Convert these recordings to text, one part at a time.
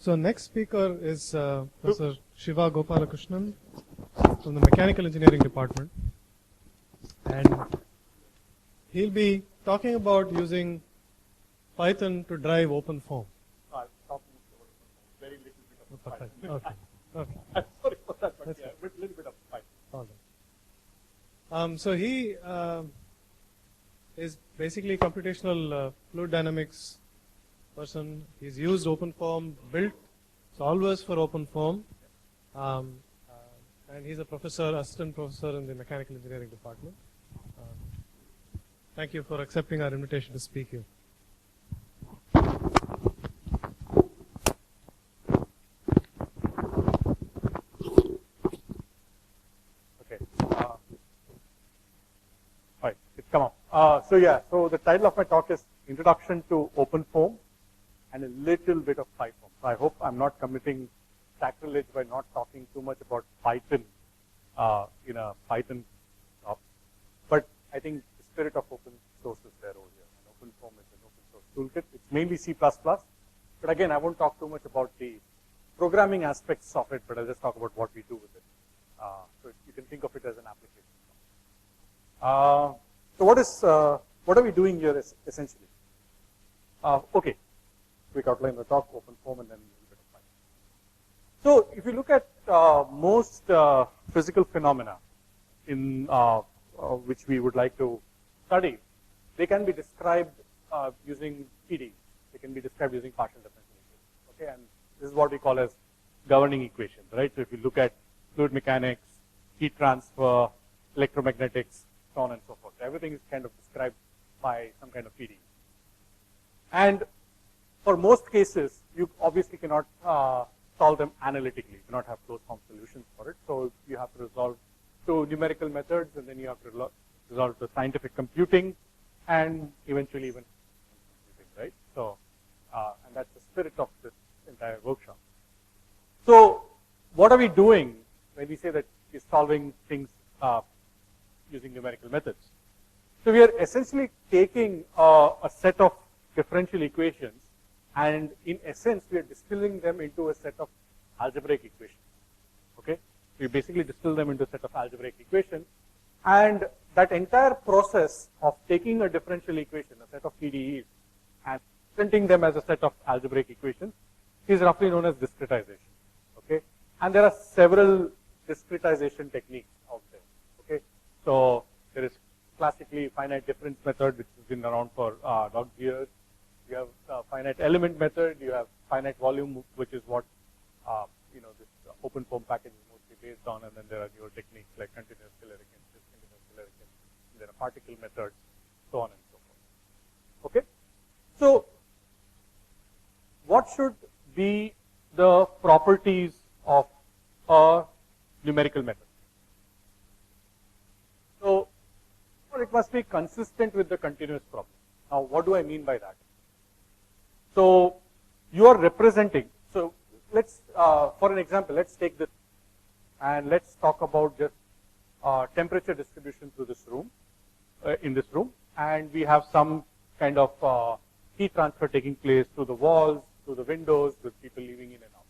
So next speaker is Professor Shiva Gopalakrishnan from the Mechanical Engineering Department, and he'll be talking about using Python to drive OpenFOAM. I'll talk very little bit of Python. Okay. Okay. I'm sorry for that, but That's yeah, a little bit of Python. All right. So he is basically a computational fluid dynamics person. He's used OpenFOAM, built solvers for OpenFOAM, and he's a professor, assistant professor in the Mechanical Engineering Department. Thank you for accepting our invitation to speak here. Okay. Right, it's come up. So the title of my talk is Introduction to OpenFOAM and a little bit of PyFOAM. So I hope I'm not committing sacrilege by not talking too much about Python in a Python talk. But I think the spirit of open source is there over here. And OpenFOAM is an open source toolkit. It's mainly C++. But again, I won't talk too much about the programming aspects of it, but I'll just talk about what we do with it. So you can think of it as an application. So what are we doing here essentially? Okay, quick outline of the talk, OpenFOAM, and then a little bit of Python. So if you look at most physical phenomena in which we would like to study, they can be described using PDEs. They can be described using partial differential equations. Okay, and this is what we call as governing equations, right? So if you look at fluid mechanics, heat transfer, electromagnetics, so on and so forth, everything is kind of described by some kind of PDE. And for most cases, you obviously cannot solve them analytically. You cannot have closed form solutions for it. So you have to resolve to numerical methods, and then you have to resolve to scientific computing, and eventually even computing, right? So, and that's the spirit of this entire workshop. So, what are we doing when we say that we're solving things using numerical methods? So we are essentially taking a set of differential equations, and in essence, we are distilling them into a set of algebraic equations. Okay, we basically distill them into a set of algebraic equations, and that entire process of taking a differential equation, a set of PDEs, and presenting them as a set of algebraic equations is roughly known as discretization. Okay, and there are several discretization techniques out there. Okay, so there is classically finite difference method, which has been around for dog years. You have finite element method. You have finite volume, which is what this OpenFOAM package is mostly based on. And then there are newer techniques like continuous Galericans, discontinuous Galericans. There are particle methods, so on and so forth. Okay, so what should be the properties of a numerical method? So, well, it must be consistent with the continuous problem. Now, what do I mean by that? So, you are representing. So, let's, for an example, let's take this and let's talk about just temperature distribution through this room, in this room, and we have some kind of heat transfer taking place through the walls, through the windows, with people living in and out.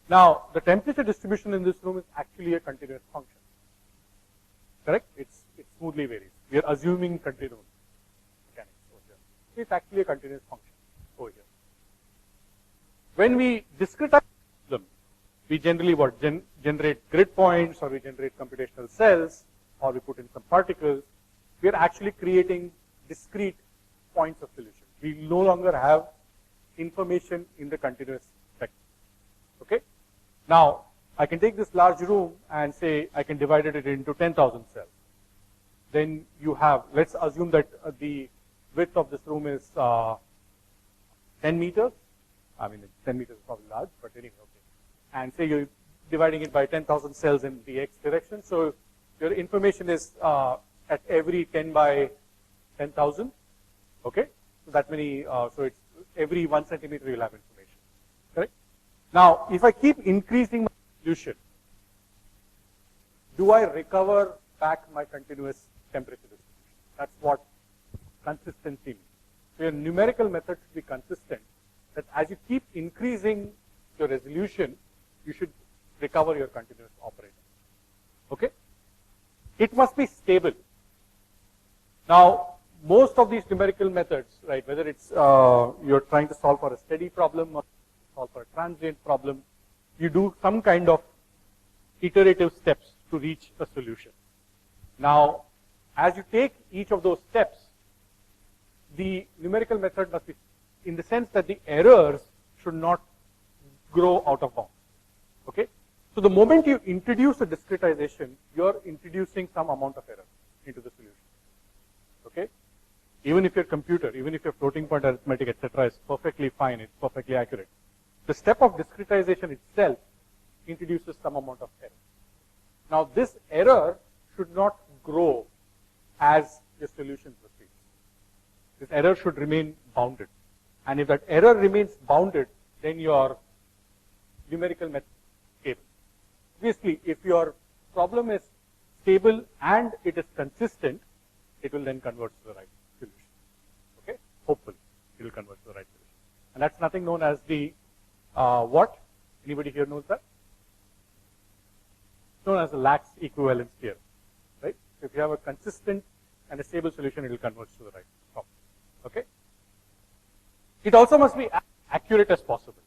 Now, the temperature distribution in this room is actually a continuous function. Correct? It smoothly varies. We are assuming continuum mechanics over here. It's actually a continuous function over here. When we discretize them, we generally generate grid points, or we generate computational cells, or we put in some particles. We are actually creating discrete points of solution. We no longer have information in the continuous vector. Okay? Now, I can take this large room and say I can divide it into 10,000 cells. Then you have, let's assume that the width of this room is 10 meters. I mean, 10 meters is probably large, but anyway, okay. And say you're dividing it by 10,000 cells in the x direction. So your information is at every 10 by 10,000. Okay? So that many, so it's every 1 centimeter you'll have information. Correct? Now, if I keep increasing my solution, do I recover back my continuous temperature distribution? That's what consistency means. So your numerical method should be consistent, that as you keep increasing your resolution, you should recover your continuous operator. Okay? It must be stable. Now, most of these numerical methods, right, whether it's you're trying to solve for a steady problem or solve for a transient problem, you do some kind of iterative steps to reach a solution. Now, as you take each of those steps, the numerical method must be in the sense that the errors should not grow out of bounds. Okay? So the moment you introduce a discretization, you're introducing some amount of error into the solution. Okay? Even if your computer, even if your floating point arithmetic, etc., is perfectly fine, it's perfectly accurate, the step of discretization itself introduces some amount of error. Now, this error should not grow as your solution proceeds. This error should remain bounded. And if that error remains bounded, then your numerical method is stable. Obviously, if your problem is stable and it is consistent, it will then converge to the right solution. Okay? Hopefully, it will converge to the right solution. And that's nothing known as the what? Anybody here knows that? It's known as the Lax equivalence theorem. Right? So if you have a consistent and a stable solution, it will converge to the right problem. Okay? It also must be as accurate as possible.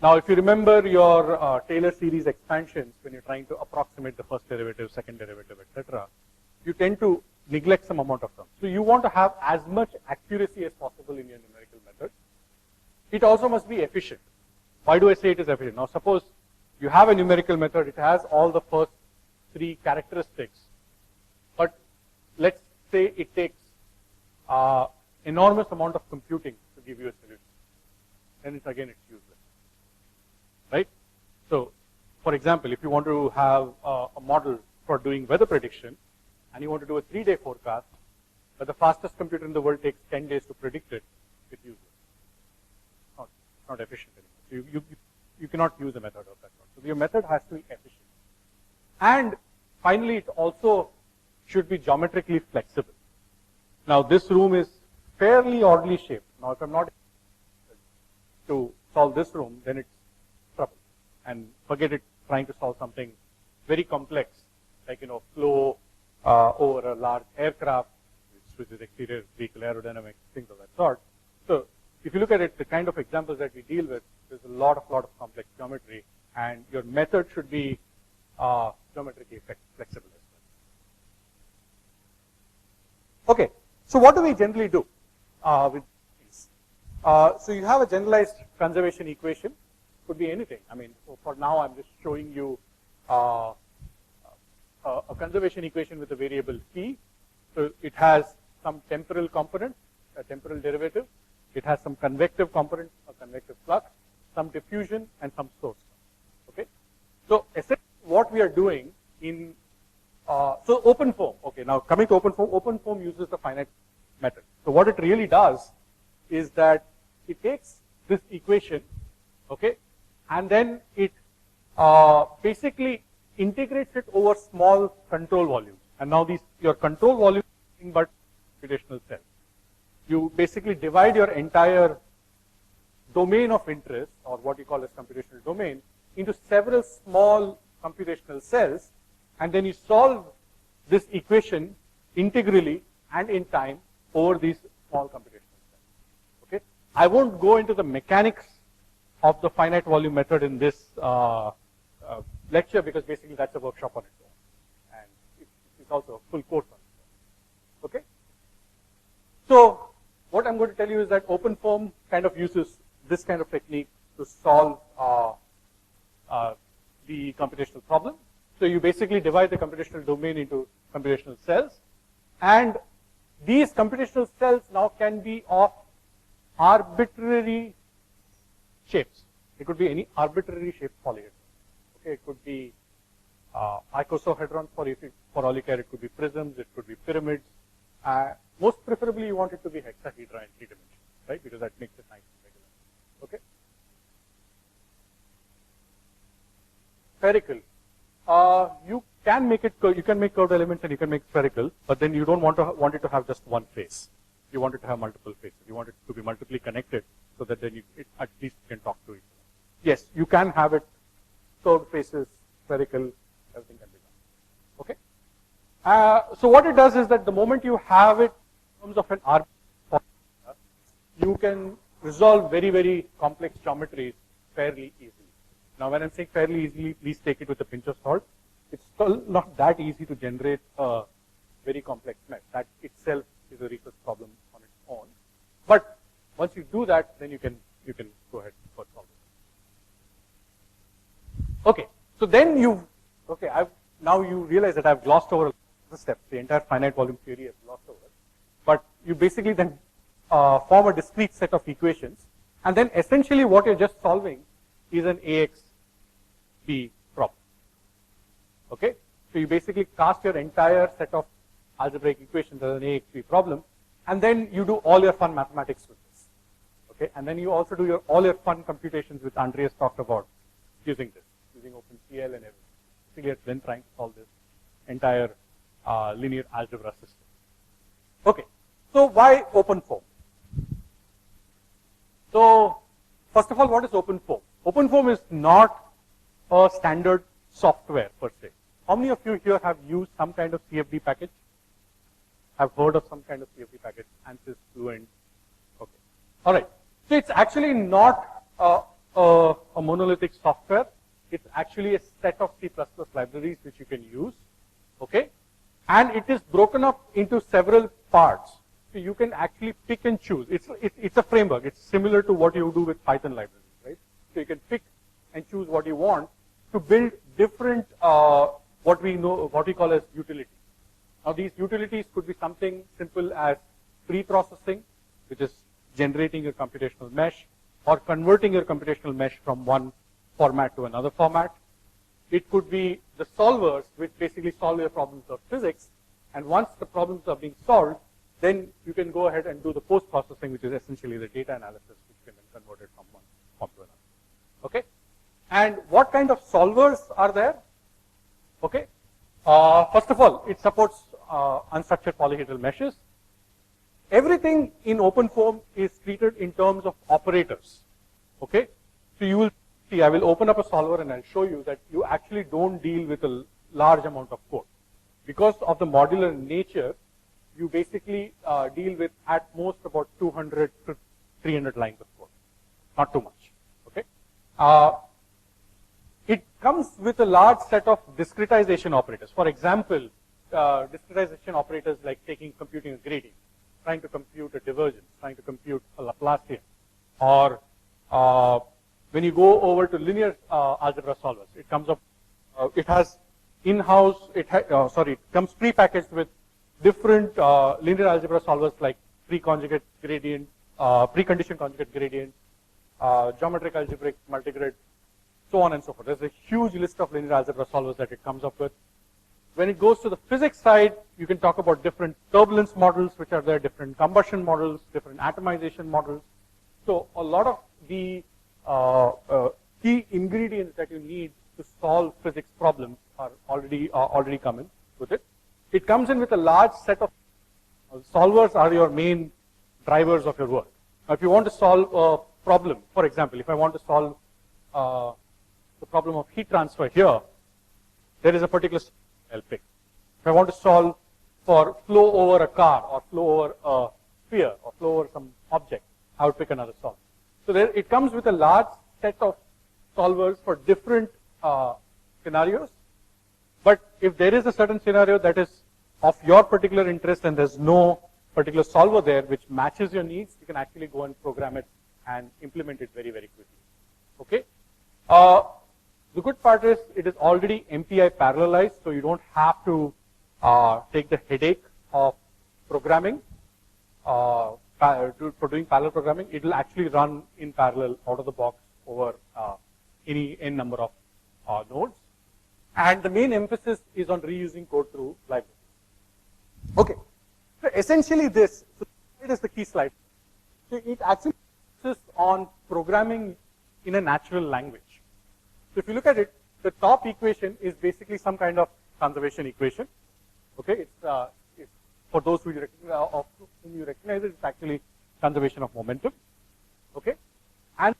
Now, if you remember your Taylor series expansions, when you're trying to approximate the first derivative, second derivative, etc., you tend to neglect some amount of terms. So you want to have as much accuracy as possible in your numerical method. It also must be efficient. Why do I say it is efficient? Now, suppose you have a numerical method, it has all the first three characteristics, but let's say it takes enormous amount of computing to give you a solution. Then it's useless. Right? So, for example, if you want to have a model for doing weather prediction, and you want to do a 3-day forecast, but the fastest computer in the world takes 10 days to predict it, it's useless. It's not efficient anymore. So you cannot use a method of that sort. So your method has to be efficient. And finally, it also should be geometrically flexible. Now, this room is fairly oddly shaped. Now, if I'm not to solve this room, then it's trouble. And forget it trying to solve something very complex, like, flow over a large aircraft, which is exterior vehicle aerodynamics, things of that sort. So, if you look at it, the kind of examples that we deal with, there's a lot of complex geometry, and your method should be geometrically flexible as well. Okay, so what do we generally do with these? So you have a generalized conservation equation, could be anything. I mean, for now I'm just showing you a conservation equation with a variable t. So it has some temporal component, a temporal derivative. It has some convective component, a convective flux, some diffusion, and some source. Okay. So essentially, what we are doing in so OpenFOAM. Okay. Now coming to OpenFOAM, OpenFOAM uses the finite method. So what it really does is that it takes this equation, okay, and then it basically integrates it over small control volumes. And now your control volume is nothing but computational cells. You basically divide your entire domain of interest, or what you call as computational domain, into several small computational cells, and then you solve this equation integrally and in time over these small computational cells. Okay? I won't go into the mechanics of the finite volume method in this lecture, because basically that's a workshop on its own, and it's also a full course on its own. Okay? So what I'm going to tell you is that OpenFOAM kind of uses this kind of technique to solve the computational problem. So you basically divide the computational domain into computational cells, and these computational cells now can be of arbitrary shapes. It could be any arbitrary shaped polyhedron. Okay, it could be icosahedrons for all you care. It could be prisms. It could be pyramids. Most preferably, you want it to be hexahedra in 3 dimensions, right? Because that makes it nice and regular. Okay. Spherical. You can make it. You can make curved elements and you can make spherical, but then you don't want it to have just one face. You want it to have multiple faces. You want it to be multiply connected, so that then at least you can talk to each other. yes, you can have it curved faces, spherical, everything can be done. Okay. So what it does is that the moment you have it in terms of an arbitrary formula, you can resolve very, very complex geometries fairly easily. Now, when I'm saying fairly easily, please take it with a pinch of salt. It's still not that easy to generate a very complex mesh. That itself is a research problem on its own. But once you do that, then you can go ahead and solve it. Okay, so then now you realize that I've glossed over the steps. The entire finite volume theory I've glossed over. But you basically then form a discrete set of equations, and then essentially what you're just solving is an AX B problem. Okay, so you basically cast your entire set of algebraic equations as an AX B problem, and then you do all your fun mathematics with this. Okay, and then you also do all your fun computations which Andreas talked about using this, using OpenCL and everything. Basically, it's been trying to solve this entire linear algebra system. Okay, so why OpenFOAM? So first of all, what is OpenFOAM? OpenFOAM is not a standard software per se. How many of you here have used some kind of CFD package? Have heard of some kind of CFD package? ANSYS, Fluent. Okay. All right. So it's actually not a monolithic software. It's actually a set of C++ libraries which you can use. Okay. And it is broken up into several parts. So you can actually pick and choose. It's a framework. It's similar to what you do with Python libraries, right? So you can pick and choose what you want to build different what we call as utilities. Now these utilities could be something simple as pre-processing, which is generating your computational mesh, or converting your computational mesh from one format to another format. It could be the solvers, which basically solve your problems of physics, and once the problems are being solved, then you can go ahead and do the post-processing, which is essentially the data analysis, which can be converted from one form to another. Okay? And what kind of solvers are there? Okay? First of all, it supports unstructured polyhedral meshes. Everything in OpenFOAM is treated in terms of operators. Okay? So you will see, I will open up a solver and I'll show you that you actually don't deal with a large amount of code. Because of the modular nature, you basically deal with at most about 200 to 300 lines of code. Not too much. Okay? It comes with a large set of discretization operators. For example, discretization operators like computing a gradient, trying to compute a divergence, trying to compute a Laplacian, or when you go over to linear algebra solvers, it comes up. It has in-house. It comes pre-packaged with different linear algebra solvers like preconjugate gradient, precondition conjugate gradient, geometric algebraic multigrid, so on and so forth. There's a huge list of linear algebra solvers that it comes up with. When it goes to the physics side, you can talk about different turbulence models which are there, different combustion models, different atomization models. So a lot of the key ingredients that you need to solve physics problems are already coming with it. It comes in with a large set of solvers are your main drivers of your work. Now, if you want to solve a problem, for example, if I want to solve the problem of heat transfer here, there is a particular I'll pick. If I want to solve for flow over a car or flow over a sphere or flow over some object, I would pick another solver. So there, it comes with a large set of solvers for different scenarios. But if there is a certain scenario that is of your particular interest and there's no particular solver there which matches your needs, you can actually go and program it and implement it very, very quickly. Okay? The good part is it is already MPI parallelized, so you don't have to take the headache of programming, for doing parallel programming. It will actually run in parallel out of the box over any n number of nodes. And the main emphasis is on reusing code through libraries. Okay, so essentially this, so it is the key slide. So it actually focuses on programming in a natural language. So if you look at it, the top equation is basically some kind of conservation equation. Okay, it's for those who you recognize it, it's actually conservation of momentum. Okay, and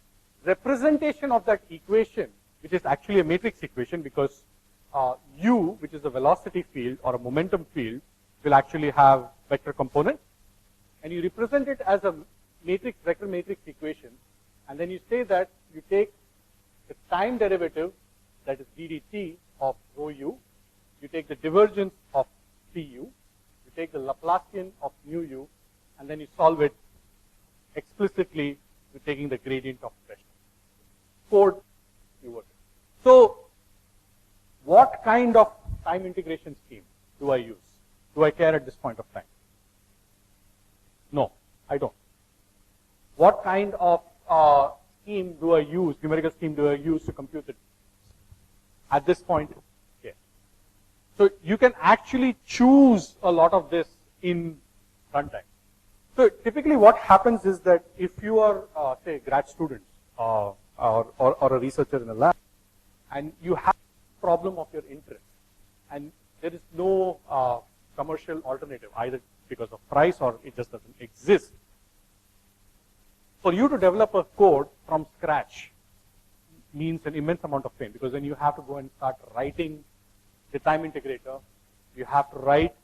represents representation of that equation, which is actually a matrix equation because u, which is a velocity field or a momentum field, will actually have vector components, and you represent it as a matrix, vector matrix equation, and then you say that you take the time derivative, that is ddt of rho u, you take the divergence of cu, you take the Laplacian of mu u, and then you solve it explicitly with taking the gradient of pressure. Code you work. So, what kind of time integration scheme do I use? Do I care at this point of time? No, I don't. What kind of scheme do I use, numerical scheme do I use to compute it? At this point, yes. So you can actually choose a lot of this in runtime. So typically what happens is that if you are, say, grad students or a researcher in a lab, and you have a problem of your interest, and there is no commercial alternative, either because of price or it just doesn't exist, for you to develop a code from scratch means an immense amount of pain, because then you have to go and start writing the time integrator, you have to write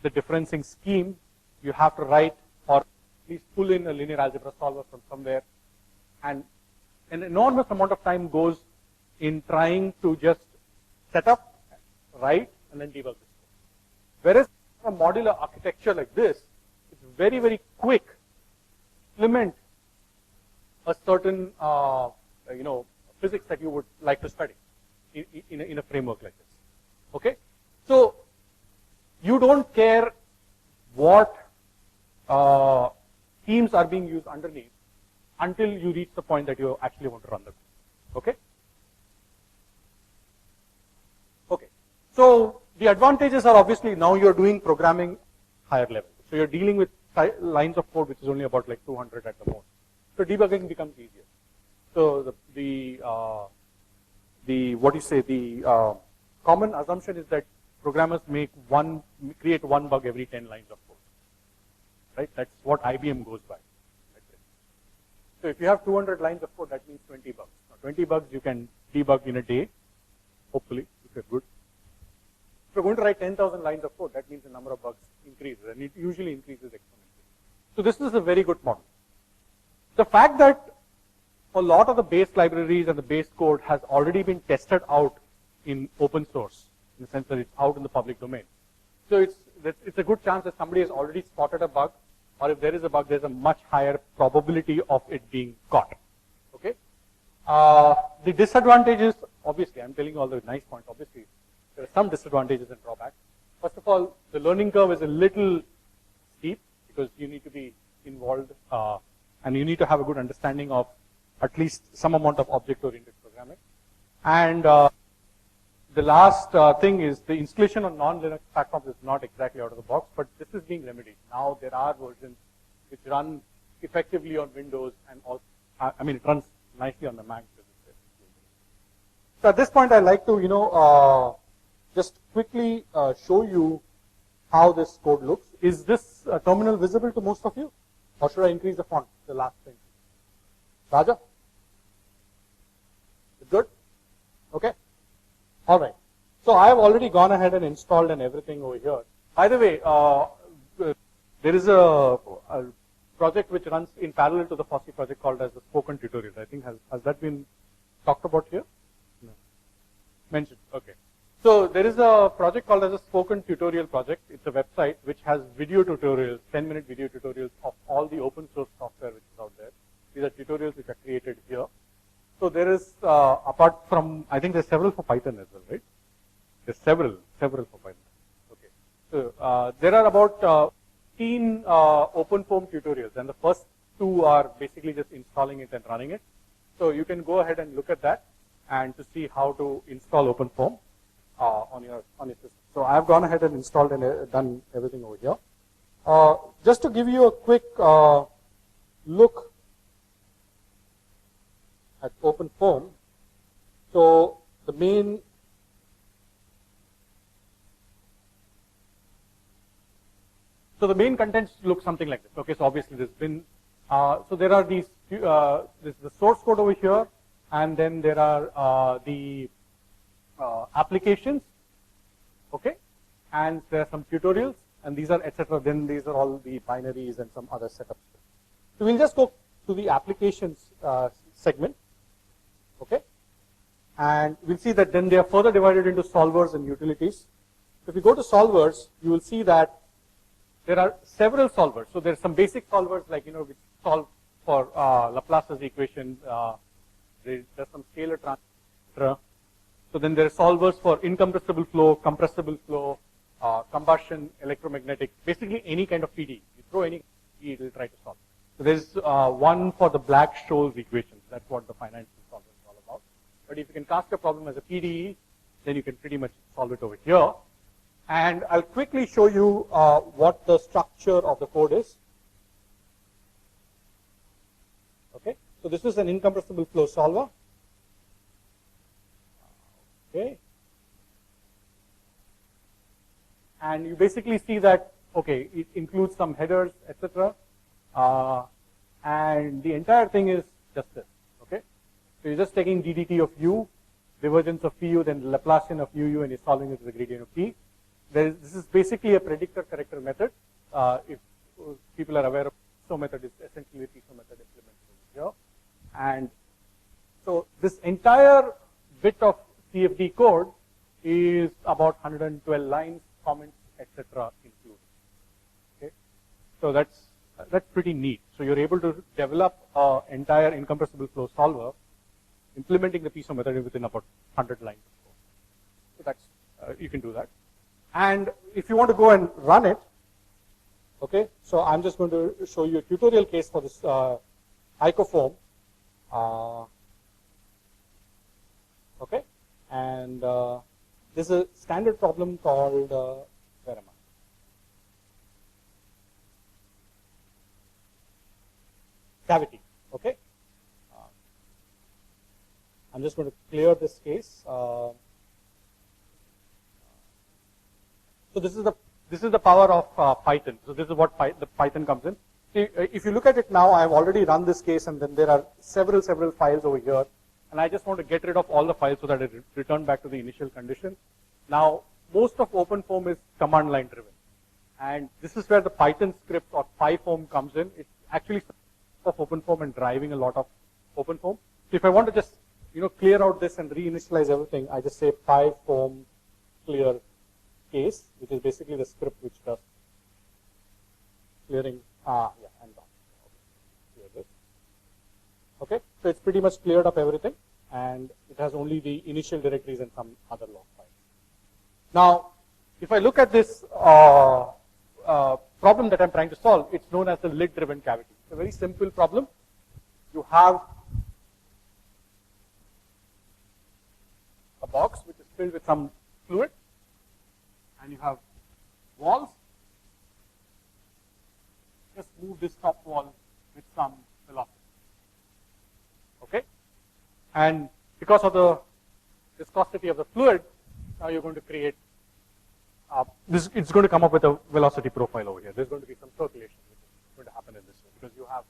the differencing scheme, you have to write or at least pull in a linear algebra solver from somewhere, and an enormous amount of time goes in trying to just set up, write, and then debug this. Whereas a modular architecture like this, it's very, very quick to implement a certain, physics that you would like to study in a framework like this. Okay? So, you don't care what schemes are being used underneath until you reach the point that you actually want to run the code. Okay? Okay. So, the advantages are obviously now you're doing programming higher level. So, you're dealing with lines of code which is only about like 200 at the most. So, debugging becomes easier. So, the common assumption is that programmers create one bug every 10 lines of code. Right? That's what IBM goes by. So if you have 200 lines of code, that means 20 bugs. Now 20 bugs you can debug in a day, hopefully, if you're good. If you're going to write 10,000 lines of code, that means the number of bugs increases, and it usually increases exponentially. So this is a very good model. The fact that a lot of the base libraries and the base code has already been tested out in open source, in the sense that it's out in the public domain. So it's a good chance that somebody has already spotted a bug, or if there is a bug, there's a much higher probability of it being caught. Okay? The disadvantages, obviously, I'm telling you all the nice points, obviously, there are some disadvantages and drawbacks. First of all, the learning curve is a little steep, because you need to be involved, and you need to have a good understanding of at least some amount of object-oriented programming. And the last thing is the installation on non-Linux platforms is not exactly out of the box, but this is being remedied. Now there are versions which run effectively on Windows, and also, it runs nicely on the Mac. So at this point, I'd like to, just quickly show you how this code looks. Is this terminal visible to most of you? Or should I increase the font, the last thing? Raja? It's good? Okay. All right. So I have already gone ahead and installed and everything over here. By the way, there is a project which runs in parallel to the FOSSEE project called as the Spoken Tutorials. I think has that been talked about here? No. Mentioned. Okay. So there is a project called as a Spoken Tutorial project. It's a website which has video tutorials, 10-minute video tutorials of all the open source software which is out there. These are tutorials which are created here. So there is, apart from, I think there's several for Python as well, right? There's several for Python. Okay. So there are about 15 OpenFOAM tutorials, and the first two are basically just installing it and running it. So you can go ahead and look at that and to see how to install OpenFOAM on your system. So I've gone ahead and installed and done everything over here. Just to give you a quick look at OpenFOAM. So the main contents look something like this. Okay, so obviously there's been so there are these this is the source code over here. and then there are the applications, okay, and there are some tutorials, and these are etc. Then these are all the binaries and some other setups. So we'll just go to the applications segment, okay, and we'll see that then they are further divided into solvers and utilities. So if you go to solvers, you will see that there are several solvers. So there's some basic solvers like which solve for Laplace's equation. There's some scalar transfer. So then there are solvers for incompressible flow, compressible flow, combustion, electromagnetic, basically any kind of PDE. You throw any PDE, it will try to solve. So there's one for the Black-Scholes equations. That's what the financial solver is all about. But if you can cast a problem as a PDE, then you can pretty much solve it over here. And I'll quickly show you what the structure of the code is. Okay, so this is an incompressible flow solver. Okay, and you basically see that okay, it includes some headers, etc. And the entire thing is just this. Okay, so you're just taking ddt of u, divergence of pu, then Laplacian of uu, and you're solving it with the gradient of p. This is basically a predictor corrector method. If people are aware of PISO method, is essentially a PISO method implemented here. And so this entire bit of CFD code is about 112 lines, comments, etc. included. Okay, so that's pretty neat. So you're able to develop an entire incompressible flow solver, implementing the PISO method within about 100 lines of code. So that's you can do that. And if you want to go and run it, okay, so I'm just going to show you a tutorial case for this IcoFoam. Okay, and this is a standard problem called, where am I? Cavity, okay. I'm just going to clear this case. So this is the power of Python. So this is what the Python comes in. See, if you look at it now, I've already run this case, and then there are several files over here, and I just want to get rid of all the files so that it return back to the initial condition. Now, most of OpenFOAM is command line driven, and this is where the Python script or PyFOAM comes in. It's actually of OpenFOAM and driving a lot of OpenFOAM. So if I want to just clear out this and reinitialize everything, I just say PyFOAM clear case, which is basically the script which does clearing. Yeah, I'm done. Okay, clear this. Okay, so it's pretty much cleared up everything, and it has only the initial directories and some other log files. Now, if I look at this problem that I'm trying to solve, it's known as the lid-driven cavity. It's a very simple problem. You have a box which is filled with some fluid, and you have walls. Just move this top wall with some velocity. Okay? And because of the viscosity of the fluid, now you're going to create it's going to come up with a velocity profile over here. There's going to be some circulation which is going to happen in this way because you have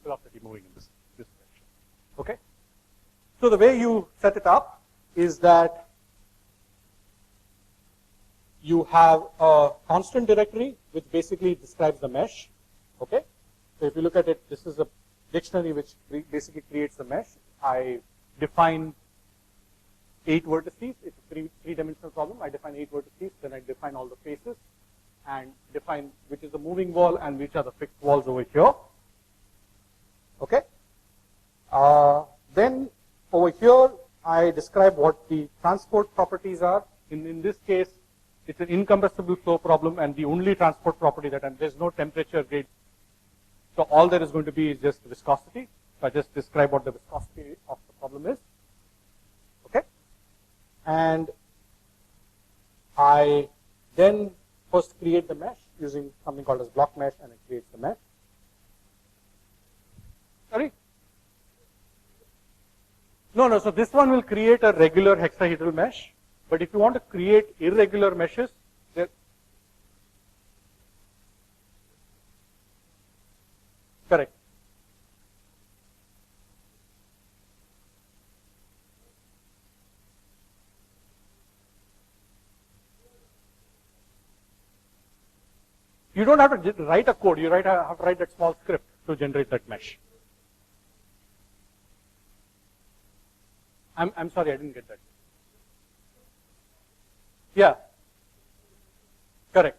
velocity moving in this direction. Okay? So the way you set it up is that you have a constant directory which basically describes the mesh. Okay? So if you look at it, this is a dictionary which basically creates the mesh. I define 8 vertices. It's a three-dimensional problem. I define 8 vertices, then I define all the faces and define which is the moving wall and which are the fixed walls over here. Okay? Then over here, I describe what the transport properties are. In this case, it's an incompressible flow problem, and the only transport property there's no temperature gradient. So all there is going to be is just viscosity. So I just describe what the viscosity of the problem is. Okay? And I then first create the mesh using something called as block mesh, and it creates the mesh. Sorry? No, so this one will create a regular hexahedral mesh. But if you want to create irregular meshes, correct. You don't have to write a code. You have to write that small script to generate that mesh. I'm sorry, I didn't get that. Yeah, correct.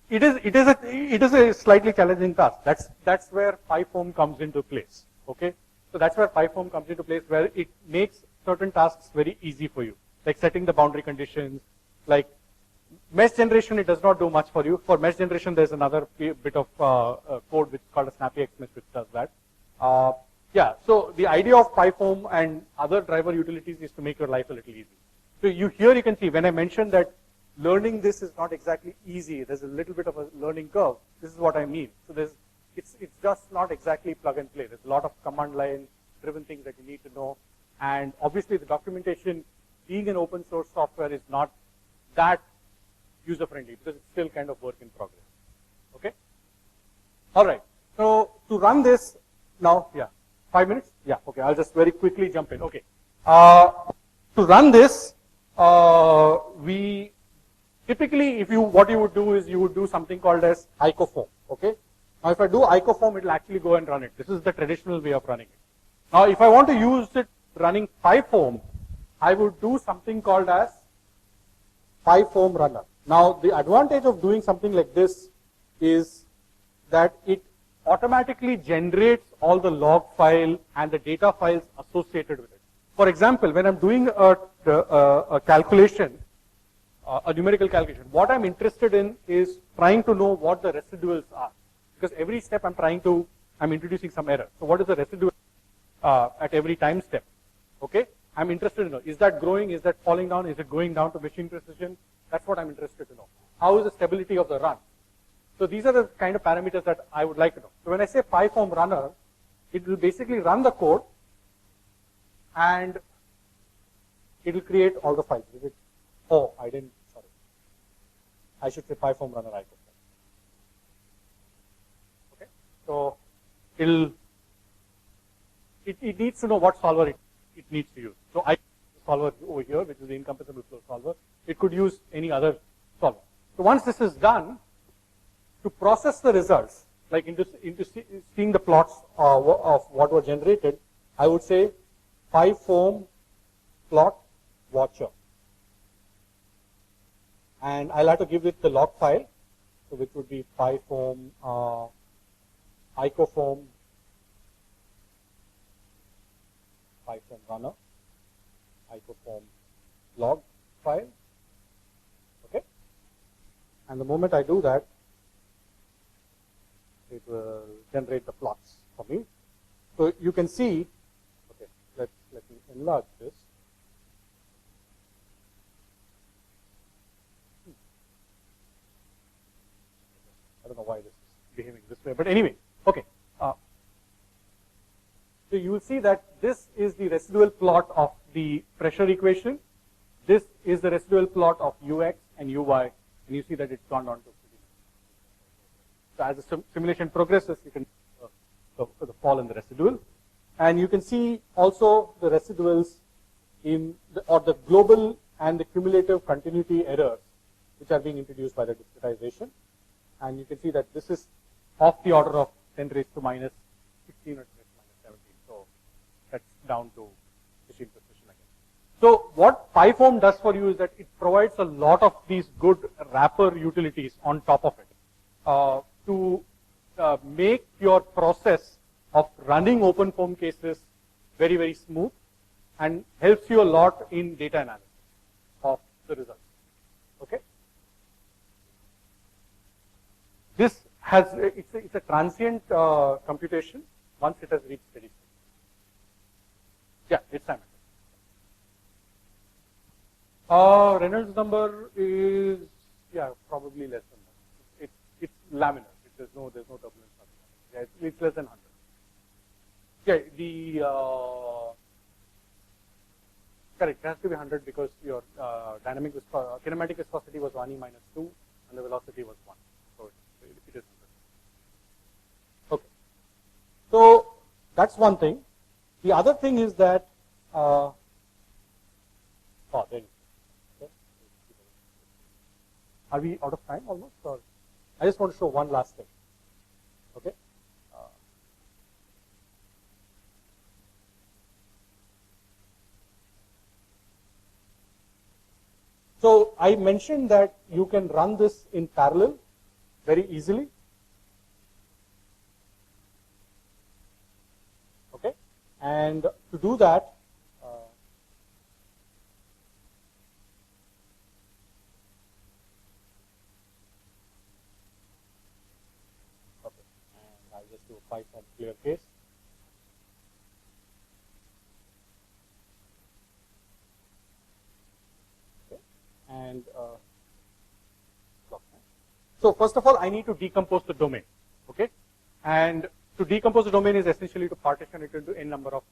It is a slightly challenging task. That's where PyFOAM comes into place. Okay, so that's where PyFOAM comes into place, where it makes certain tasks very easy for you, like setting the boundary conditions, like mesh generation. It does not do much for you. For mesh generation, there's another bit of code which is called a snappy XMesh, which does that. Yeah, so the idea of PyFOAM and other driver utilities is to make your life a little easy. So you can see when I mentioned that learning this is not exactly easy. There's a little bit of a learning curve. This is what I mean. So it's just not exactly plug and play. There's a lot of command line driven things that you need to know. And obviously the documentation, being an open source software, is not that user friendly because it's still kind of work in progress. Okay? All right. So to run this now, yeah, 5 minutes? Yeah, okay. I'll just very quickly jump in. Okay. To run this, we typically, what you would do is you would do something called as IcoFOAM. Okay. Now, if I do IcoFOAM, it will actually go and run it. This is the traditional way of running it. Now, if I want to use it running PyFOAM, I would do something called as PyFOAM runner. Now, the advantage of doing something like this is that it automatically generates all the log file and the data files associated with it. For example, when I'm doing a calculation, a numerical calculation, what I'm interested in is trying to know what the residuals are. Because every step I'm introducing some error. So what is the residual at every time step? Okay, I'm interested to know, is that growing, is that falling down, is it going down to machine precision? That's what I'm interested to know. How is the stability of the run? So these are the kind of parameters that I would like to know. So when I say PyFOAM runner, it will basically run the code and it will create all the files. Oh, I didn't, sorry. I should say PyFOAM runner ICO. Okay, so it needs to know what solver it needs to use. So I solver over here, which is the incompressible flow solver. It could use any other solver. So once this is done, to process the results, like into seeing the plots of what were generated, I would say PyFOAM plot watcher. And I'll have to give it the log file, so which would be PyFOAM IcoFOAM PyFOAM runner IcoFOAM log file. Okay, and the moment I do that, it will generate the plots for me. So you can see, okay, let me enlarge this. I don't know why this is behaving this way, but anyway, okay. So you will see that this is the residual plot of the pressure equation. This is the residual plot of ux and uy, and you see that it's gone down to. So as the simulation progresses, you can the fall in the residual, and you can see also the residuals in the global and the cumulative continuity errors which are being introduced by the discretization, and you can see that this is of the order of 10 raised to minus 16 or 10 raised to minus 17. So that's down to machine precision again. So what PyFOAM does for you is that it provides a lot of these good wrapper utilities on top of it. To make your process of running OpenFOAM cases very, very smooth, and helps you a lot in data analysis of the results. Okay. This has it's a transient computation once it has reached steady state. Yeah, it's time. Reynolds number is probably less than that. It's laminar. There's no turbulence. Yeah, it's less than 100. Yeah, the correct. It has to be 100 because your kinematic viscosity was 1e minus 2, and the velocity was 1. So it is 100. Okay. So that's one thing. The other thing is that Are we out of time almost? Or I just want to show one last thing. Okay. So I mentioned that you can run this in parallel very easily. Okay, and to do that, okay, and I'll just do a PyFOAM clear case. And so first of all, I need to decompose the domain. Okay, and to decompose the domain is essentially to partition it into n number of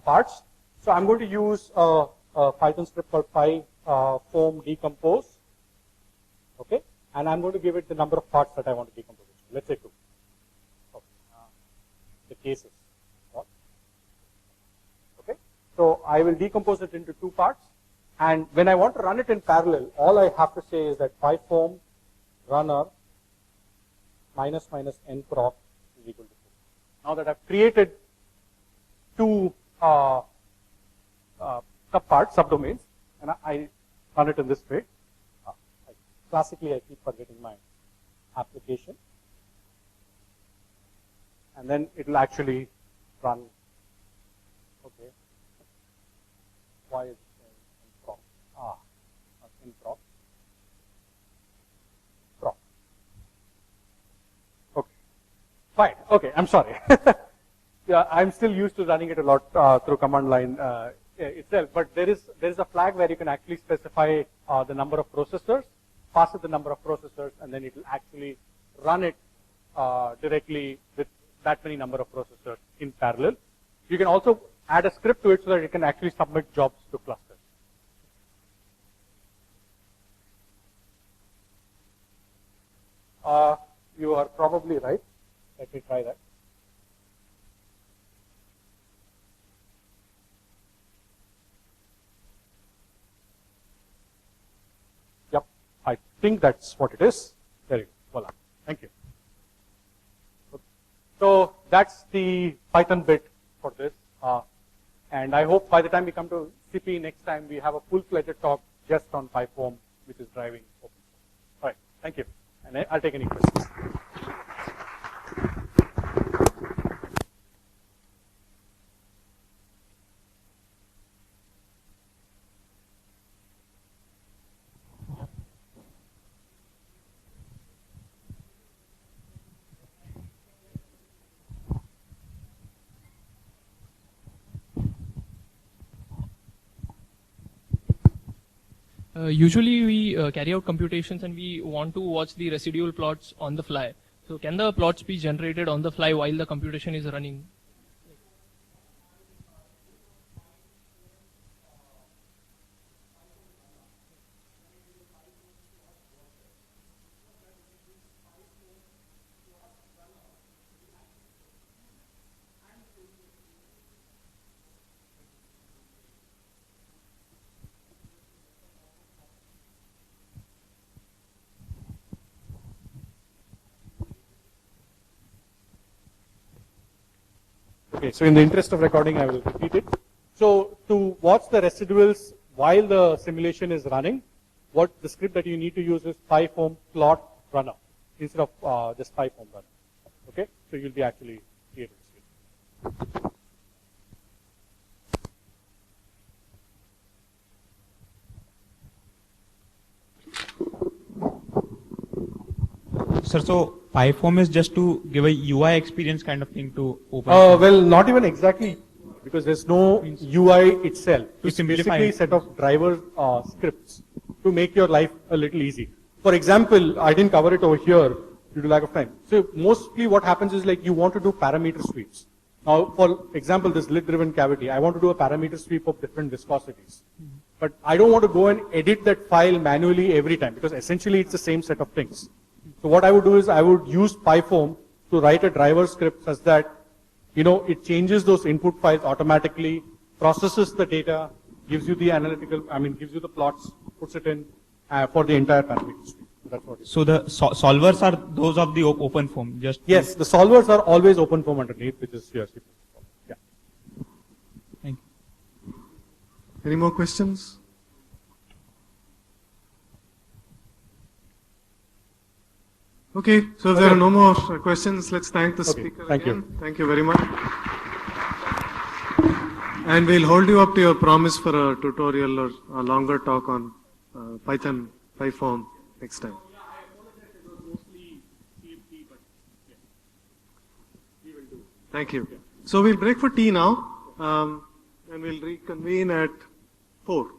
parts. So I'm going to use a Python script called PyFOAM decompose. Okay, and I'm going to give it the number of parts that I want to decompose it to. Let's say 2. Okay. The cases. Okay, so I will decompose it into 2 parts. And when I want to run it in parallel, all I have to say is that PyFOAM runner minus n proc is equal to 2. Now that I've created 2 subparts, subdomains, and I run it in this way. Classically, I keep forgetting my application. And then it will actually run. Okay. Why is in proc. Okay. Fine. Okay. I'm sorry. Yeah, I'm still used to running it a lot through command line itself. But there is a flag where you can actually specify the number of processors, pass it the number of processors, and then it will actually run it directly with that many number of processors in parallel. You can also add a script to it so that it can actually submit jobs to clusters. You are probably right. Let me try that. Yep, I think that's what it is. There you go. Voila. Thank you. Okay. So that's the Python bit for this. And I hope by the time we come to CP next time, we have a full-fledged talk just on PyFOAM, which is driving OpenFOAM. All right. Thank you. And I'll take any questions. Usually we carry out computations and we want to watch the residual plots on the fly. So can the plots be generated on the fly while the computation is running? Okay, so in the interest of recording, I will repeat it. So to watch the residuals while the simulation is running, what the script that you need to use is PyFOAM plot runner instead of just PyFOAM runner. Okay, so you'll be actually able to see it. Sir, so PyFOAM is just to give a UI experience kind of thing to open. Well, not even exactly, because there's no UI itself. It's basically a set of driver scripts to make your life a little easy. For example, I didn't cover it over here due to lack of time. So mostly what happens is like you want to do parameter sweeps. Now, for example, this lid-driven cavity, I want to do a parameter sweep of different viscosities. But I don't want to go and edit that file manually every time, because essentially it's the same set of things. So what I would do is I would use PyFOAM to write a driver script such that, you know, it changes those input files automatically, processes the data, gives you the analytical, gives you the plots, puts it in for the entire parameter sweep. That's what it is. So the solvers are those of the OpenFOAM. Just Yes, the solvers are always OpenFOAM underneath, which is your C++. Yeah. Thank you. Any more questions? Okay, so if there are no more questions, let's thank the Okay, speaker thank you. again. Thank you very much. And we'll hold you up to your promise for a tutorial or a longer talk on Python, PyFOAM next time. Thank you. So we'll break for tea now, and we'll reconvene at 4.